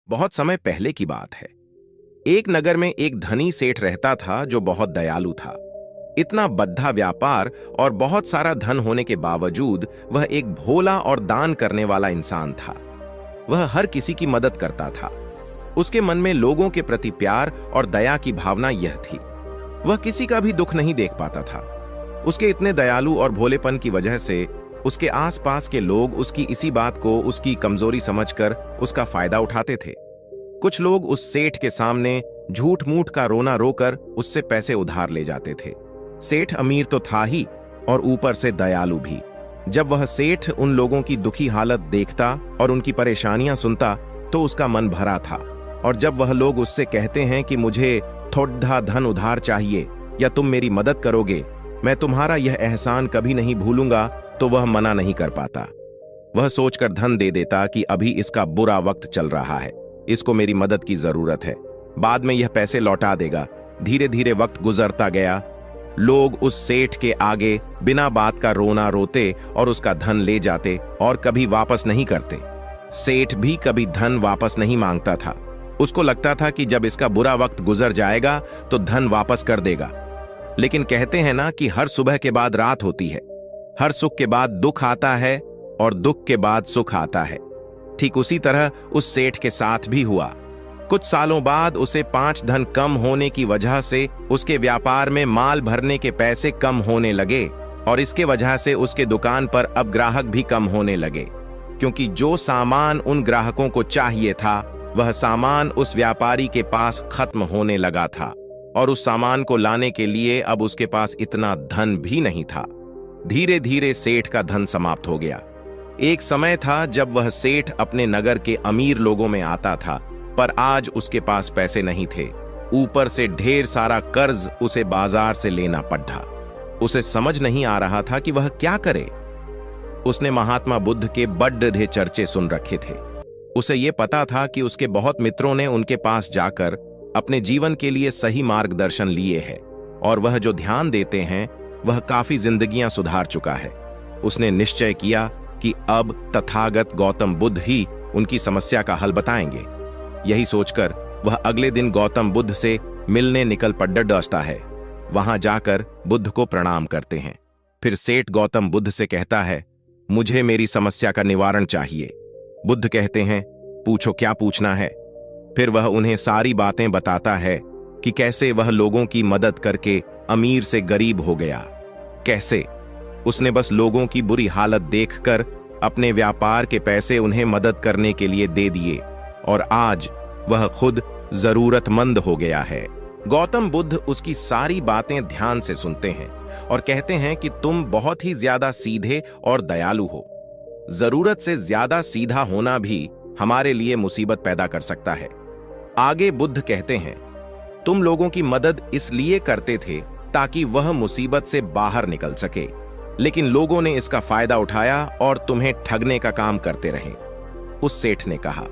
बहुत समय पहले की बात है। एक नगर में एक धनी सेठ रहता था जो बहुत दयालु था। इतना बद्धा व्यापार और बहुत सारा धन होने के बावजूद वह एक भोला और दान करने वाला इंसान था। वह हर किसी की मदद करता था। उसके मन में लोगों के प्रति प्यार और दया की भावना यह थी। वह किसी का भी दुख नहीं देख पाता था। उसके इतने दयालु और भोलेपन की वजह से उसके आसपास के लोग उसकी इसी बात को उसकी कमजोरी समझकर उसका फायदा उठाते थे। कुछ लोग उस सेठ के सामने झूठ मूठ का रोना रोकर उससे पैसे उधार ले जाते थे। सेठ अमीर तो था ही और ऊपर से दयालु भी। जब वह सेठ उन लोगों की दुखी हालत देखता और उनकी परेशानियां सुनता तो उसका मन भरा था। और जब वह लोग उससे कहते हैं कि मुझे थोड़ा धन उधार चाहिए या तुम मेरी मदद करोगे, मैं तुम्हारा यह एहसान कभी नहीं भूलूंगा, तो वह मना नहीं कर पाता। वह सोचकर धन दे देता कि अभी इसका बुरा वक्त चल रहा है, इसको मेरी मदद की जरूरत है, बाद में यह पैसे लौटा देगा। धीरे धीरे वक्त गुजरता गया। लोग उस सेठ के आगे बिना बात का रोना रोते और उसका धन ले जाते और कभी वापस नहीं करते। सेठ भी कभी धन वापस नहीं मांगता था। उसको लगता था कि जब इसका बुरा वक्त गुजर जाएगा तो धन वापस कर देगा। लेकिन कहते हैं ना कि हर सुबह के बाद रात होती है, हर सुख के बाद दुख आता है और दुख के बाद सुख आता है। ठीक उसी तरह उस सेठ के साथ भी हुआ। कुछ सालों बाद उसे 5 धन कम होने की वजह से उसके व्यापार में माल भरने के पैसे कम होने लगे और इसके वजह से उसके दुकान पर अब ग्राहक भी कम होने लगे, क्योंकि जो सामान उन ग्राहकों को चाहिए था वह सामान उस व्यापारी के पास खत्म होने लगा था और उस सामान को लाने के लिए अब उसके पास इतना धन भी नहीं था। धीरे धीरे सेठ का धन समाप्त हो गया। एक समय था जब वह सेठ अपने नगर के अमीर लोगों में आता था, पर आज उसके पास पैसे नहीं थे। ऊपर से ढेर सारा कर्ज उसे बाजार से लेना पड़ा। उसे समझ नहीं आ रहा था कि वह क्या करे। उसने महात्मा बुद्ध के बड़े चर्चे सुन रखे थे। उसे यह पता था कि उसके बहुत मित्रों ने उनके पास जाकर अपने जीवन के लिए सही मार्गदर्शन लिए हैं और वह जो ध्यान देते हैं वह काफी जिंदगियां सुधार चुका है। उसने निश्चय किया कि अब तथागत गौतम बुद्ध ही उनकी समस्या का हल बताएंगे। यही सोचकर वह अगले दिन गौतम बुद्ध से मिलने निकल पड़ता है। वहां जाकर बुद्ध को प्रणाम करते हैं। फिर सेठ गौतम बुद्ध से कहता है, मुझे मेरी समस्या का निवारण चाहिए। बुद्ध कहते हैं, पूछो क्या पूछना है। फिर वह उन्हें सारी बातें बताता है कि कैसे वह लोगों की मदद करके अमीर से गरीब हो गया, कैसे उसने बस लोगों की बुरी हालत देखकर अपने व्यापार के पैसे उन्हें मदद करने के लिए दे दिए और आज वह खुद जरूरतमंद हो गया है। गौतम बुद्ध उसकी सारी बातें ध्यान से सुनते हैं और कहते हैं कि तुम बहुत ही ज्यादा सीधे और दयालु हो। जरूरत से ज्यादा सीधा होना भी हमारे लिए मुसीबत पैदा कर सकता है। आगे बुद्ध कहते हैं, तुम लोगों की मदद इसलिए करते थे ताकि वह मुसीबत से बाहर निकल सके, लेकिन लोगों ने इसका फायदा उठाया और तुम्हें ठगने का काम करते रहे। उस सेठ ने कहा,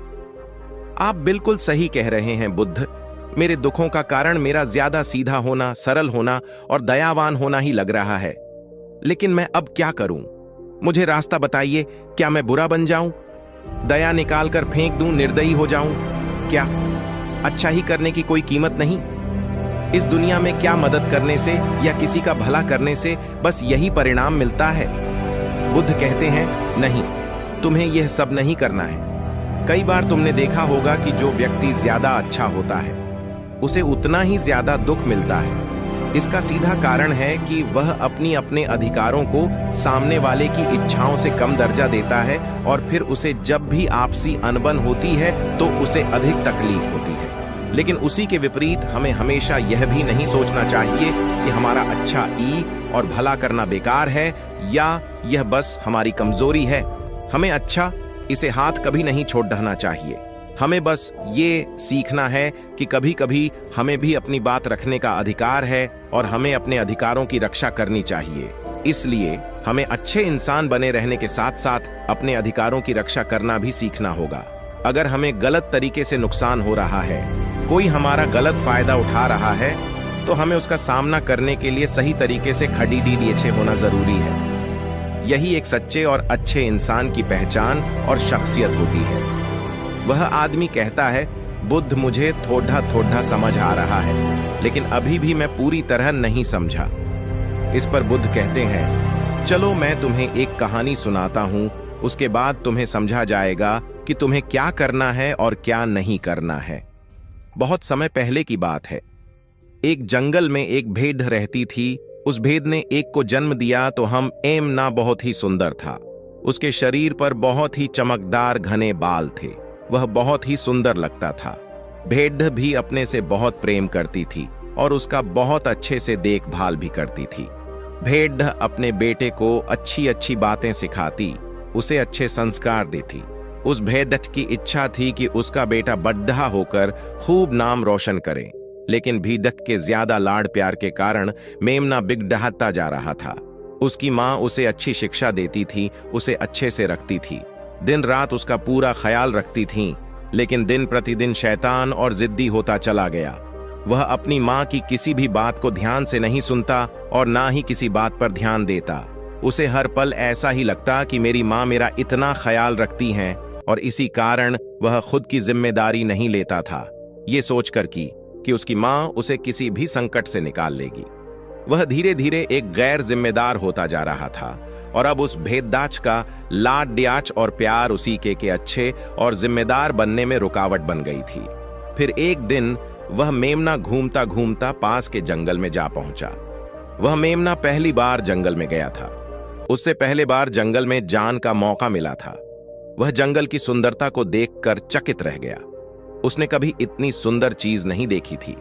आप बिल्कुल सही कह रहे हैं बुद्ध। मेरे दुखों का कारण मेरा ज्यादा सीधा होना, सरल होना और दयावान होना ही लग रहा है। लेकिन मैं अब क्या करूं? मुझे रास्ता बताइए। क्या मैं बुरा बन जाऊं, दया निकाल कर फेंक दूं, निर्दयी हो जाऊं? क्या अच्छा ही करने की कोई कीमत नहीं? इस दुनिया में क्या मदद करने से या किसी का भला करने से बस यही परिणाम मिलता है? बुद्ध कहते हैं, नहीं, तुम्हें यह सब नहीं करना है। कई बार तुमने देखा होगा कि जो व्यक्ति ज्यादा अच्छा होता है उसे उतना ही ज्यादा दुख मिलता है। इसका सीधा कारण है कि वह अपने अधिकारों को सामने वाले की इच्छाओं से कम दर्जा देता है और फिर उसे जब भी आपसी अनबन होती है तो उसे अधिक तकलीफ होती है। लेकिन उसी के विपरीत हमें हमेशा यह भी नहीं सोचना चाहिए कि हमारा अच्छा और भला करना बेकार है या यह बस हमारी कमजोरी है। हमें अच्छा इसे हाथ कभी नहीं छोड़ देना चाहिए। हमें बस ये सीखना है कि कभी कभी हमें भी अपनी बात रखने का अधिकार है और हमें अपने अधिकारों की रक्षा करनी चाहिए। इसलिए हमें अच्छे इंसान बने रहने के साथ साथ अपने अधिकारों की रक्षा करना भी सीखना होगा। अगर हमें गलत तरीके से नुकसान हो रहा है, कोई हमारा गलत फायदा उठा रहा है, तो हमें उसका सामना करने के लिए सही तरीके से खड़ीडीडीछे होना जरूरी है। यही एक सच्चे और अच्छे इंसान की पहचान और शख्सियत होती है। वह आदमी कहता है, बुद्ध, मुझे थोड़ा थोड़ा समझ आ रहा है, लेकिन अभी भी मैं पूरी तरह नहीं समझा। इस पर बुद्ध कहते हैं, चलो मैं तुम्हें एक कहानी सुनाता हूं, उसके बाद तुम्हें समझा जाएगा कि तुम्हें क्या करना है और क्या नहीं करना है। बहुत समय पहले की बात है। एक जंगल में एक भेड़ रहती थी। उस भेड़ ने एक को जन्म दिया तो हम एमना बहुत ही सुंदर था। उसके शरीर पर बहुत ही चमकदार घने बाल थे। वह बहुत ही सुंदर लगता था। भेड़ भी अपने से बहुत प्रेम करती थी और उसका बहुत अच्छे से देखभाल भी करती थी। भेड़ अपने बेटे को अच्छी अच्छी बातें सिखाती, उसे अच्छे संस्कार देती। उस भेड़ की इच्छा थी कि उसका बेटा बड़ा होकर खूब नाम रोशन करे, लेकिन भेड़ के ज्यादा लाड़ प्यार के कारण मेमना बिगड़ता जा रहा था। उसकी माँ उसे अच्छी शिक्षा देती थी, उसे अच्छे से रखती थी, दिन रात उसका पूरा ख्याल रखती थी, लेकिन दिन प्रतिदिन शैतान और जिद्दी होता चला गया। वह अपनी माँ की किसी भी बात को ध्यान से नहीं सुनता और ना ही किसी बात पर ध्यान देता। उसे हर पल ऐसा ही लगता कि मेरी माँ मेरा इतना ख्याल रखती हैं, और इसी कारण वह खुद की जिम्मेदारी नहीं लेता था, ये सोचकर कि उसकी माँ उसे किसी भी संकट से निकाल लेगी। वह धीरे धीरे एक गैर जिम्मेदार होता जा रहा था, और अब उस भेददाच का लाड ड्याच और प्यार उसी के अच्छे और जिम्मेदार बनने में रुकावट बन गई थी। फिर एक दिन वह मेमना घूमता घूमता पास के जंगल में जा पहुंचा। वह मेमना पहली बार जंगल में गया था। उससे पहले बार जंगल में जान का मौका मिला था। वह जंगल की सुंदरता को देखकर चकित रह गया। उसने कभी इतनी सुंदर चीज नहीं देखी थी।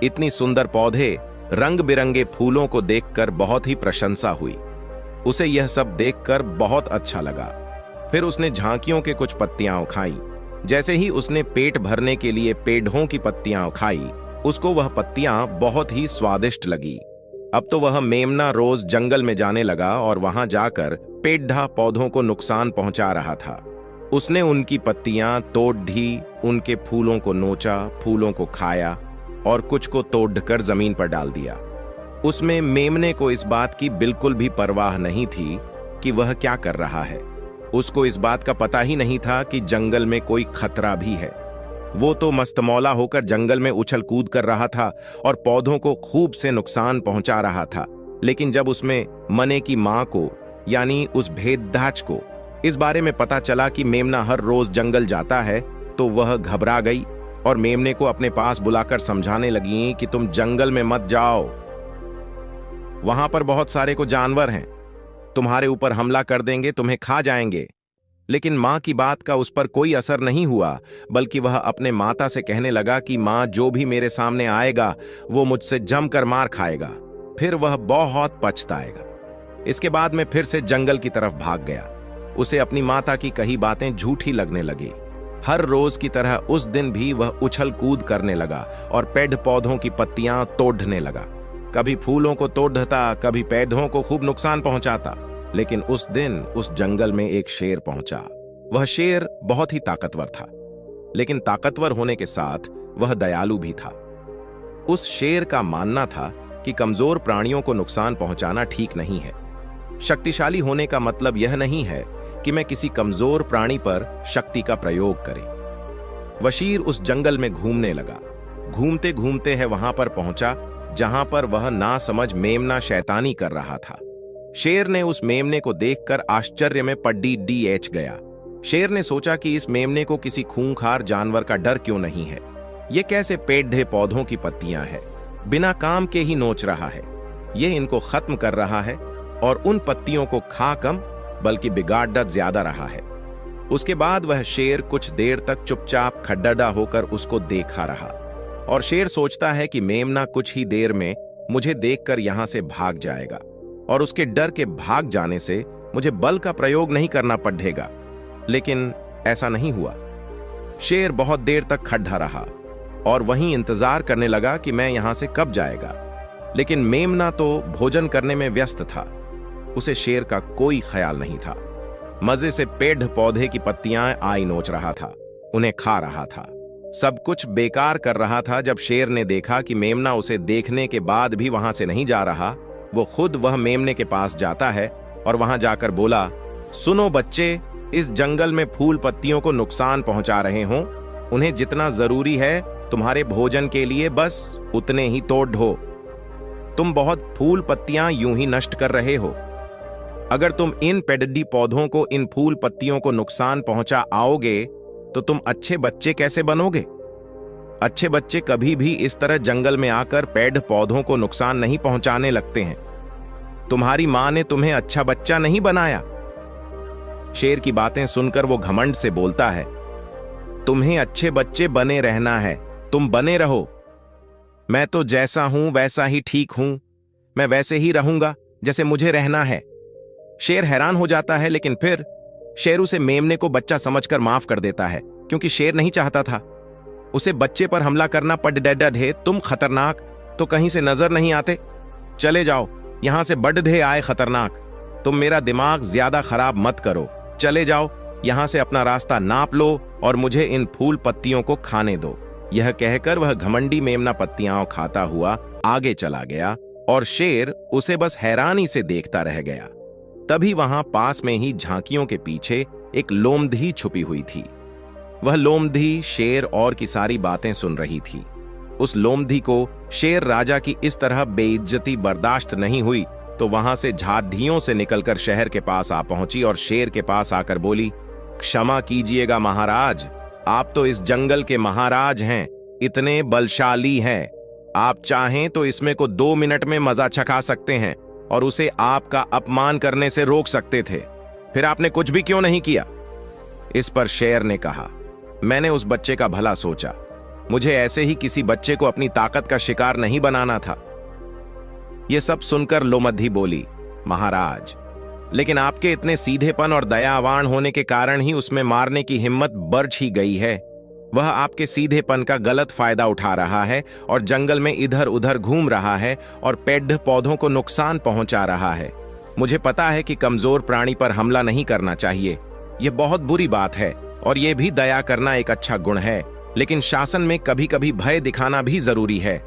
इतनी सुंदर पौधे, रंग बिरंगे फूलों को देखकर बहुत ही प्रशंसा हुई। उसे यह सब देखकर बहुत अच्छा लगा। फिर उसने झांकियों के कुछ पत्तियां खाई। जैसे ही उसने पेट भरने के लिए पेड़ों की पत्तियां खाई, उसको वह पत्तियां बहुत ही स्वादिष्ट लगी। अब तो वह मेमना रोज जंगल में जाने लगा और वहां जाकर पेड़ पौधों को नुकसान पहुंचा रहा था। उसने उनकी पत्तियां तोड़ दी, उनके फूलों को नोचा, फूलों को खाया और कुछ को तोड़कर जमीन पर डाल दिया। उसमें मेमने को इस बात की बिल्कुल भी परवाह नहीं थी कि वह क्या कर रहा है। उसको इस बात का पता ही नहीं था कि जंगल में कोई खतरा भी है। वो तो मस्तमौला होकर जंगल में उछल कूद कर रहा था और पौधों को खूब से नुकसान पहुंचा रहा था। लेकिन जब उसमें मने की मां को, यानी उस भेददाच को, इस बारे में पता चला कि मेमना हर रोज जंगल जाता है, तो वह घबरा गई और मेमने को अपने पास बुलाकर समझाने लगी कि तुम जंगल में मत जाओ, वहां पर बहुत सारे को जानवर हैं, तुम्हारे ऊपर हमला कर देंगे, तुम्हें खा जाएंगे। लेकिन मां की बात का उस पर कोई असर नहीं हुआ, बल्कि वह अपने माता से कहने लगा कि मां, जो भी मेरे सामने आएगा वो मुझसे जमकर मार खाएगा, फिर वह बहुत पछताएगा। इसके बाद में फिर से जंगल की तरफ भाग गया। उसे अपनी माता की कही बातें झूठी लगने लगी। हर रोज की तरह उस दिन भी वह उछल कूद करने लगा और पेड़ पौधों की पत्तियां तोड़ने लगा। कभी फूलों को तोड़ता, कभी पेड़ों को खूब नुकसान पहुंचाता। लेकिन उस दिन उस जंगल में एक शेर पहुंचा। वह शेर बहुत ही ताकतवर था, लेकिन ताकतवर होने के साथ वह दयालु भी था। उस शेर का मानना था कि कमजोर प्राणियों को नुकसान पहुंचाना ठीक नहीं है। शक्तिशाली होने का मतलब यह नहीं है कि मैं किसी कमजोर प्राणी पर शक्ति का प्रयोग करें। वशीर उस जंगल में घूमने लगा। घूमते घूमते है वहां पर पहुंचा जहां पर वह ना समझ मेमना शैतानी कर रहा था। शेर ने उस मेमने को देखकर आश्चर्य में पड्डी डीएच गया। शेर ने सोचा कि इस मेमने को किसी खूंखार जानवर का डर क्यों नहीं है। ये कैसे पेड़ पौधों की पत्तियां हैं, बिना काम के ही नोच रहा है। ये इनको खत्म कर रहा है और उन पत्तियों को खा कम बल्कि बिगाड़ ज्यादा रहा है। उसके बाद वह शेर कुछ देर तक चुपचाप खड्डा होकर उसको देखा रहा, और शेर सोचता है कि मेमना कुछ ही देर में मुझे देखकर यहां से भाग जाएगा और उसके डर के भाग जाने से मुझे बल का प्रयोग नहीं करना पड़ेगा। लेकिन ऐसा नहीं हुआ। शेर बहुत देर तक खड़ा रहा और वहीं इंतजार करने लगा कि मैं यहां से कब जाएगा। लेकिन मेमना तो भोजन करने में व्यस्त था। उसे शेर का कोई ख्याल नहीं था। मजे से पेड़ पौधे की पत्तियां आई नोच रहा था, उन्हें खा रहा था, सब कुछ बेकार कर रहा था। जब शेर ने देखा कि मेमना उसे देखने के बाद भी वहां से नहीं जा रहा, वो खुद वह मेमने के पास जाता है और वहां जाकर बोला, सुनो बच्चे, इस जंगल में फूल पत्तियों को नुकसान पहुंचा रहे हो, उन्हें जितना जरूरी है तुम्हारे भोजन के लिए बस उतने ही तोड़ ढो। तुम बहुत फूल पत्तियां यूं ही नष्ट कर रहे हो। अगर तुम इन पेडडी पौधों को, इन फूल पत्तियों को नुकसान पहुंचा आओगे तो तुम अच्छे बच्चे कैसे बनोगे? अच्छे बच्चे कभी भी इस तरह जंगल में आकर पेड़ पौधों को नुकसान नहीं पहुंचाने लगते हैं। तुम्हारी मां ने तुम्हें अच्छा बच्चा नहीं बनाया। शेर की बातें सुनकर वो घमंड से बोलता है, तुम्हें अच्छे बच्चे बने रहना है, तुम बने रहो। मैं तो जैसा हूं वैसा ही ठीक हूं, मैं वैसे ही रहूंगा जैसे मुझे रहना है। शेर हैरान हो जाता है, लेकिन फिर शेर उसे मेमने को बच्चा समझकर माफ कर देता है, क्योंकि शेर नहीं चाहता था उसे बच्चे पर हमला करना। पड ढे, तुम खतरनाक तो कहीं से नजर नहीं आते। चले जाओ यहां से, बड ढे आए खतरनाक। तुम मेरा दिमाग ज्यादा खराब मत करो, चले जाओ यहां से, अपना रास्ता नाप लो और मुझे इन फूल पत्तियों को खाने दो। यह कहकर वह घमंडी मेमना पत्तियां खाता हुआ आगे चला गया और शेर उसे बस हैरानी से देखता रह गया। तभी वहां पास में ही झांकियों के पीछे एक लोमधी छुपी हुई थी। वह लोमधी शेर और की सारी बातें सुन रही थी। उस लोमधी को शेर राजा की इस तरह बेइज्जती बर्दाश्त नहीं हुई, तो वहां से झाड़ियों से निकलकर शहर के पास आ पहुंची और शेर के पास आकर बोली, क्षमा कीजिएगा महाराज, आप तो इस जंगल के महाराज हैं, इतने बलशाली हैं। आप चाहें तो इसमें को 2 मिनट में मजा चखा सकते हैं और उसे आपका अपमान करने से रोक सकते थे। फिर आपने कुछ भी क्यों नहीं किया? इस पर शेर ने कहा, मैंने उस बच्चे का भला सोचा, मुझे ऐसे ही किसी बच्चे को अपनी ताकत का शिकार नहीं बनाना था। यह सब सुनकर लोमधी बोली, महाराज, लेकिन आपके इतने सीधेपन और दयावान होने के कारण ही उसमें मारने की हिम्मत बर्छ ही गई है। वह आपके सीधेपन का गलत फायदा उठा रहा है और जंगल में इधर उधर घूम रहा है और पेड़ पौधों को नुकसान पहुंचा रहा है। मुझे पता है कि कमजोर प्राणी पर हमला नहीं करना चाहिए, यह बहुत बुरी बात है, और यह भी दया करना एक अच्छा गुण है, लेकिन शासन में कभी कभी भय दिखाना भी जरूरी है।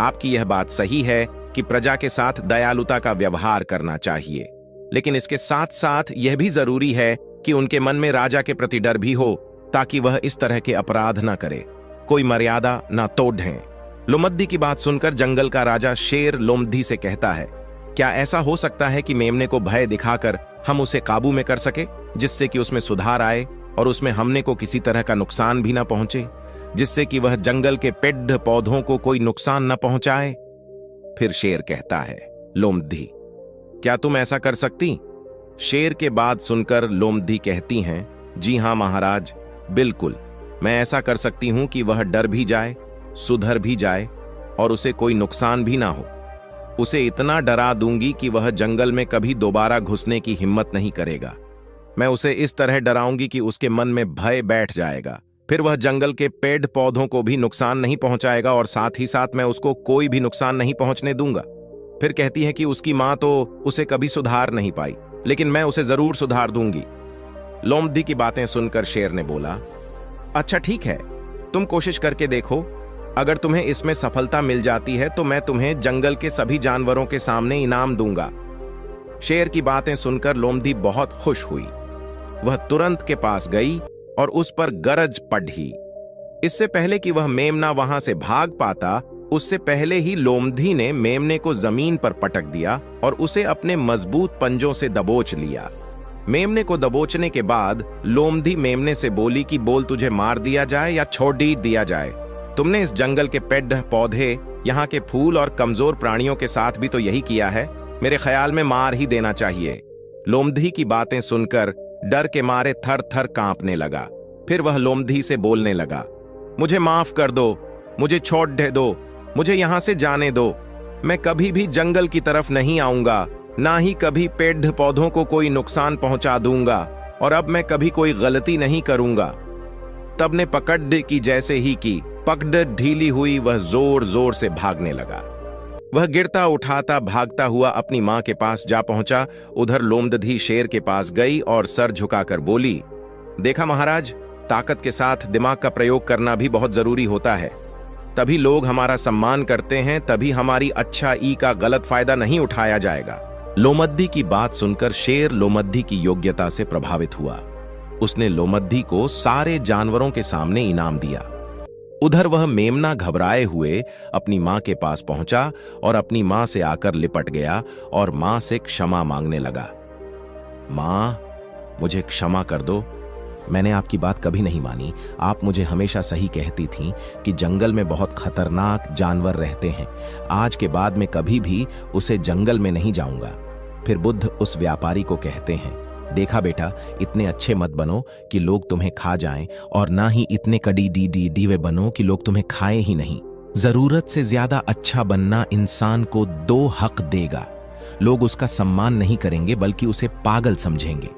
आपकी यह बात सही है कि प्रजा के साथ दयालुता का व्यवहार करना चाहिए, लेकिन इसके साथ साथ यह भी जरूरी है कि उनके मन में राजा के प्रति डर भी हो, ताकि वह इस तरह के अपराध न करे, कोई मर्यादा न तोड़ें। लोमधी की बात सुनकर जंगल का राजा शेर लोमधी से कहता है, क्या ऐसा हो सकता है कि मेमने को भय दिखाकर हम उसे काबू में कर सके, जिससे कि उसमें सुधार आए और उसमें हमने को किसी तरह का नुकसान भी न पहुंचे, जिससे कि वह जंगल के पेड़ पौधों को कोई नुकसान न पहुंचाए? फिर शेर कहता है, लोमधी, क्या तुम ऐसा कर सकती? शेर के बात सुनकर लोमधी कहती हैं, जी हां महाराज, बिल्कुल, मैं ऐसा कर सकती हूं कि वह डर भी जाए, सुधर भी जाए और उसे कोई नुकसान भी ना हो। उसे इतना डरा दूंगी कि वह जंगल में कभी दोबारा घुसने की हिम्मत नहीं करेगा। मैं उसे इस तरह डराऊंगी कि उसके मन में भय बैठ जाएगा। फिर वह जंगल के पेड़ पौधों को भी नुकसान नहीं पहुंचाएगा और साथ ही साथ मैं उसको कोई भी नुकसान नहीं पहुंचने दूंगा। फिर कहती है कि उसकी मां तो उसे कभी सुधार नहीं पाई, लेकिन मैं उसे जरूर सुधार दूंगी। लोमधी की बातें सुनकर शेर ने बोला, अच्छा ठीक है, तुम कोशिश करके देखो, अगर तुम्हें इसमें सफलता मिल जाती है तो मैं तुम्हें जंगल के सभी जानवरों के सामने इनाम दूंगा। शेर की बातें सुनकर लोमधी बहुत खुश हुई। वह तुरंत के पास गई और उस पर गरज पड़ी। इससे पहले कि वह मेमना वहां से भाग पाता, उससे पहले ही लोमधी ने मेमने को जमीन पर पटक दिया और उसे अपने मजबूत पंजों से दबोच लिया। मेमने को दबोचने के बाद लोमधी मेमने से बोली कि बोल, तुझे मार दिया जाए या छोड़ दिया जाए? तुमने इस जंगल के पेड़ पौधे, यहाँ के फूल और कमजोर प्राणियों के साथ भी तो यही किया है। मेरे ख्याल में मार ही देना चाहिए। लोमधी की बातें सुनकर डर के मारे थर थर कांपने लगा। फिर वह लोमधी से बोलने लगा, मुझे माफ कर दो, मुझे छोड़ दो, मुझे यहां से जाने दो। मैं कभी भी जंगल की तरफ नहीं आऊंगा, ना ही कभी पेड़ पौधों को कोई नुकसान पहुंचा दूंगा, और अब मैं कभी कोई गलती नहीं करूंगा। तब ने पकड़ की जैसे ही की, पकड़ ढीली हुई, वह जोर जोर से भागने लगा। वह गिरता उठाता भागता हुआ अपनी मां के पास जा पहुंचा। उधर लोमधी शेर के पास गई और सर झुकाकर बोली, देखा महाराज, ताकत के साथ दिमाग का प्रयोग करना भी बहुत जरूरी होता है। तभी लोग हमारा सम्मान करते हैं, तभी हमारी अच्छाई का गलत फायदा नहीं उठाया जाएगा। लोमधी की बात सुनकर शेर लोमधी की योग्यता से प्रभावित हुआ। उसने लोमद्दी को सारे जानवरों के सामने इनाम दिया। उधर वह मेमना घबराए हुए अपनी मां के पास पहुंचा और अपनी मां से आकर लिपट गया और मां से क्षमा मांगने लगा। मां, मुझे क्षमा कर दो। मैंने आपकी बात कभी नहीं मानी। आप मुझे हमेशा सही कहती थीं कि जंगल में बहुत खतरनाक जानवर रहते हैं। आज के बाद मैं कभी भी उसे जंगल में नहीं जाऊंगा। फिर बुद्ध उस व्यापारी को कहते हैं, देखा बेटा, इतने अच्छे मत बनो कि लोग तुम्हें खा जाएं, और ना ही इतने कड़ीवे बनो कि लोग तुम्हें खाए ही नहीं। जरूरत से ज्यादा अच्छा बनना इंसान को 2 हक देगा। लोग उसका सम्मान नहीं करेंगे बल्कि उसे पागल समझेंगे।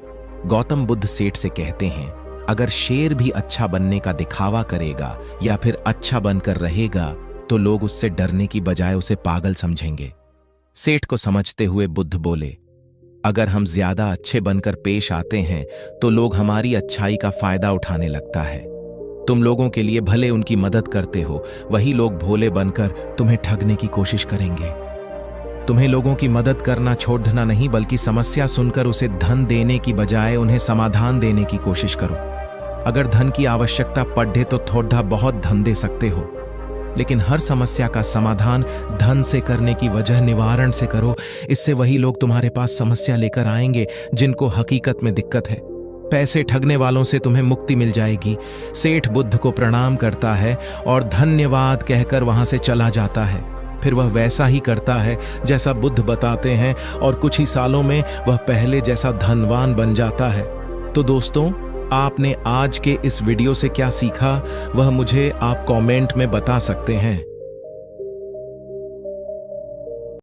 गौतम बुद्ध सेठ से कहते हैं, अगर शेर भी अच्छा बनने का दिखावा करेगा या फिर अच्छा बनकर रहेगा तो लोग उससे डरने की बजाय उसे पागल समझेंगे। सेठ को समझते हुए बुद्ध बोले, अगर हम ज्यादा अच्छे बनकर पेश आते हैं तो लोग हमारी अच्छाई का फायदा उठाने लगता है। तुम लोगों के लिए भले उनकी मदद करते हो, वही लोग भोले बनकर तुम्हें ठगने की कोशिश करेंगे। तुम्हें लोगों की मदद करना छोड़ना नहीं, बल्कि समस्या सुनकर उसे धन देने की बजाय उन्हें समाधान देने की कोशिश करो। अगर धन की आवश्यकता पड़े तो थोड़ा बहुत धन दे सकते हो, लेकिन हर समस्या का समाधान धन से करने की वजह निवारण से करो। इससे वही लोग तुम्हारे पास समस्या लेकर आएंगे जिनको हकीकत में दिक्कत है। पैसे ठगने वालों से तुम्हें मुक्ति मिल जाएगी। सेठ बुद्ध को प्रणाम करता है और धन्यवाद कहकर वहां से चला जाता है। फिर वह वैसा ही करता है जैसा बुद्ध बताते हैं और कुछ ही सालों में वह पहले जैसा धनवान बन जाता है। तो दोस्तों, आपने आज के इस वीडियो से क्या सीखा वह मुझे आप कमेंट में बता सकते हैं।